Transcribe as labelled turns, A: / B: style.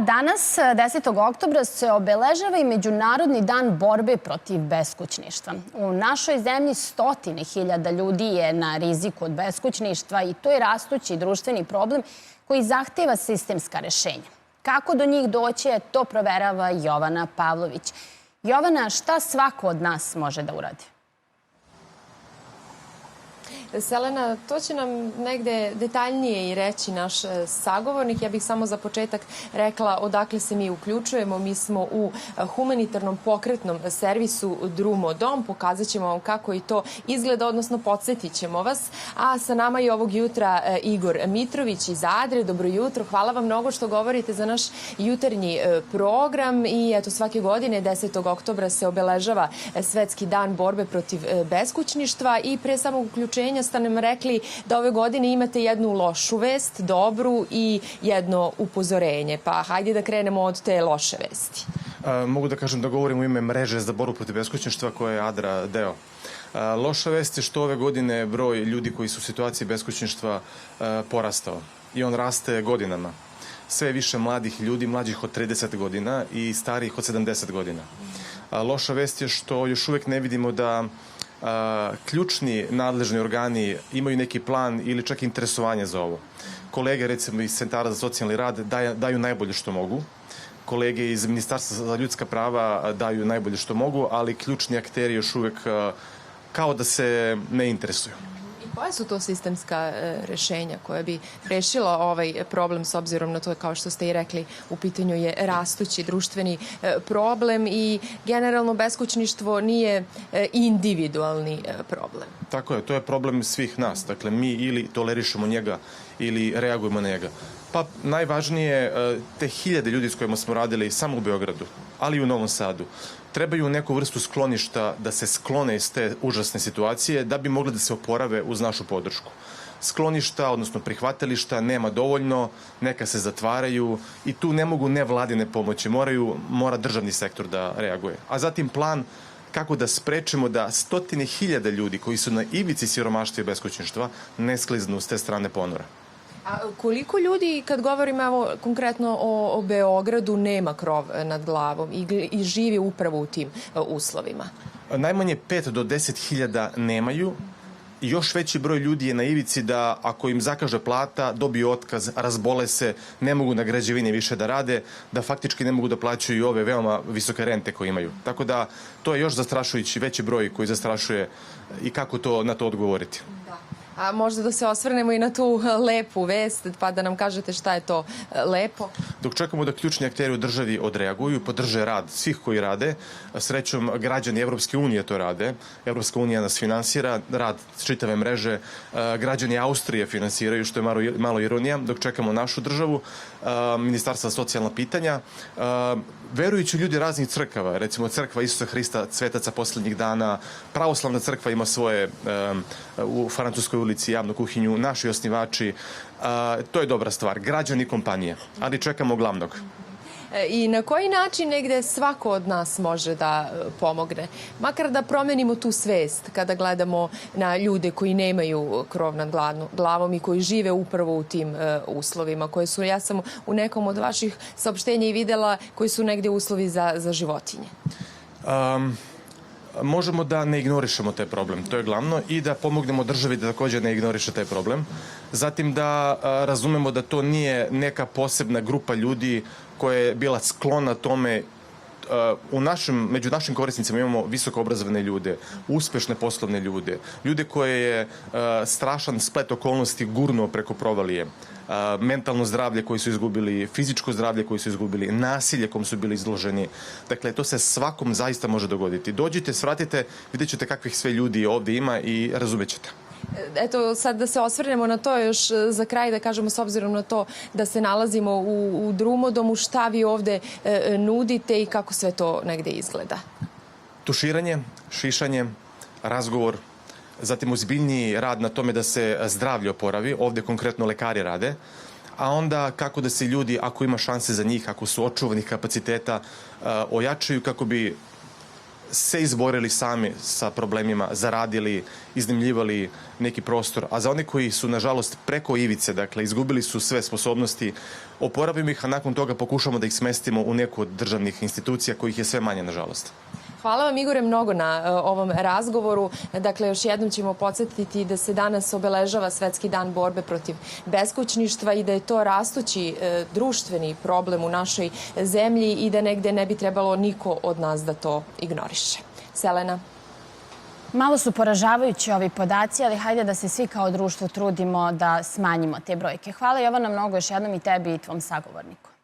A: Danas, 10. oktobra, se obeležava i Međunarodni dan borbe protiv beskućništva. U našoj zemlji stotine hiljada ljudi je na riziku od beskućništva i to je rastući društveni problem koji zahteva sistemska rešenja. Kako do njih doći, to proverava Jovana Pavlović. Jovana, šta svako od nas može da uradi?
B: Selena, to će nam negde detaljnije i reći naš sagovornik. Ja bih samo za početak rekla odakle se mi uključujemo. Mi smo u humanitarnom pokretnom servisu Drumo dom. Pokazat ćemo vam kako i to izgleda, odnosno podsjetit ćemo vas. A sa nama je ovog jutra Igor Mitrović iz Adre. Dobro jutro. Hvala vam mnogo što govorite za naš jutarnji program. I eto, svake godine 10. oktobra se obeležava Svetski dan borbe protiv beskućništva i pre samog uključenja ste nam rekli da ove godine imate jednu lošu vest, dobru i jedno upozorenje. Pa hajde da krenemo od te loše vesti.
C: Mogu da kažem da govorim u ime mreže za borbu protiv beskućništva koja je Adra deo. Loša vest je što ove godine broj ljudi koji su u situaciji beskućništva porastao i on raste godinama. Sve više mladih ljudi, mlađih od 30 godina i starijih od 70 godina. Loša vest je što još uvek ne vidimo da ključni nadležni organi imaju neki plan ili čak interesovanje za ovo. Kolege, recimo, iz Centara za socijalni rad daju najbolje što mogu. Kolege iz Ministarstva za ljudska prava daju najbolje što mogu, ali ključni akteri još uvek kao da se ne interesuju.
B: Koja su to sistemska rešenja koja bi rešila ovaj problem s obzirom na to, kao što ste i rekli, u pitanju je rastući društveni problem i generalno beskućništvo nije individualni problem?
C: Tako je, to je problem svih nas. Dakle, mi ili tolerišemo njega ili reagujemo na njega. Pa najvažnije, te hiljade ljudi s kojima smo radili samo u Beogradu, ali i u Novom Sadu, trebaju neku vrstu skloništa da se sklone iz te užasne situacije da bi mogli da se oporave uz našu podršku. Skloništa, odnosno prihvatilišta, nema dovoljno, neka se zatvaraju i tu ne mogu nevladine pomoći, mora državni sektor da reaguje. A zatim plan kako da sprečimo da stotine hiljada ljudi koji su na ivici siromaštva i beskućništva ne skliznu s te strane ponora.
B: A koliko ljudi, kad govorimo evo, konkretno o Beogradu, nema krov nad glavom i živi upravo u tim uslovima?
C: Najmanje 5 do 10 hiljada nemaju. Još veći broj ljudi je na ivici da ako im zakaže plata, dobiju otkaz, razbole se, ne mogu na građevini više da rade, da faktički ne mogu da plaćaju i ove veoma visoke rente koje imaju. Tako da to je još zastrašujući veći broj koji zastrašuje i kako na to odgovoriti.
B: Da. A možda da se osvrnemo i na tu lepu vest, pa da nam kažete šta je to lepo?
C: Dok čekamo da ključni akteri u državi odreaguju, podrže rad svih koji rade, srećom građani Evropske unije to rade, Evropska unija nas finansira, rad čitave mreže, građani Austrije finansiraju, što je malo ironija, dok čekamo našu državu, Ministarstva za socijalna pitanja, verujući ljudi raznih crkava, recimo crkva Isusa Hrista, Svetaca poslednjih dana, pravoslavna crkva ima svoje u Francuskoj ulici javnu kuhinju, naši osnivači, to je dobra stvar, građani i kompanije, ali čekamo glavnog.
B: I na koji način negde svako od nas može da pomogne? Makar da promenimo tu svest kada gledamo na ljude koji nemaju krov nad glavom i koji žive upravo u tim uslovima, koje su, ja sam u nekom od vaših saopštenja i videla, koji su negde uslovi za životinje.
C: Možemo da ne ignorišemo taj problem, to je glavno, i da pomognemo državi da takođe ne ignoriše taj problem. Zatim da razumemo da to nije neka posebna grupa ljudi koja je bila sklona tome. Među našim korisnicima imamo visoko obrazovane ljude, uspešne poslovne ljude, ljude koje je strašan splet okolnosti gurnuo preko provalije, mentalno zdravlje koje su izgubili, fizičko zdravlje koje su izgubili, nasilje kom su bili izloženi. Dakle, to se svakom zaista može dogoditi. Dođite, svratite, vidjet ćete kakvih sve ljudi ovde ima i razumjet ćete.
B: Eto, sad da se osvrnemo na to još za kraj, da kažemo, s obzirom na to da se nalazimo u Drumodomu, šta vi ovde nudite i kako sve to negde izgleda?
C: Tuširanje, šišanje, razgovor, zatim ozbiljniji rad na tome da se zdravlje oporavi, ovde konkretno lekari rade, a onda kako da se ljudi, ako ima šanse za njih, ako su očuvanih kapaciteta, ojačaju kako bi se izborili sami sa problemima, zaradili, iznajmljivali neki prostor, a za one koji su, nažalost, preko ivice, dakle, izgubili su sve sposobnosti, oporavimo ih, a nakon toga pokušamo da ih smestimo u neku od državnih institucija kojih je sve manje, nažalost.
B: Hvala vam, Igore, mnogo na ovom razgovoru. Dakle, još jednom ćemo podsjetiti da se danas obeležava Svetski dan borbe protiv beskućništva i da je to rastući društveni problem u našoj zemlji i da negde ne bi trebalo niko od nas da to ignoriše. Selena?
A: Malo su poražavajući ovi podaci, ali hajde da se svi kao društvo trudimo da smanjimo te brojke. Hvala, Jovana, mnogo još jednom i tebi i tvom sagovorniku.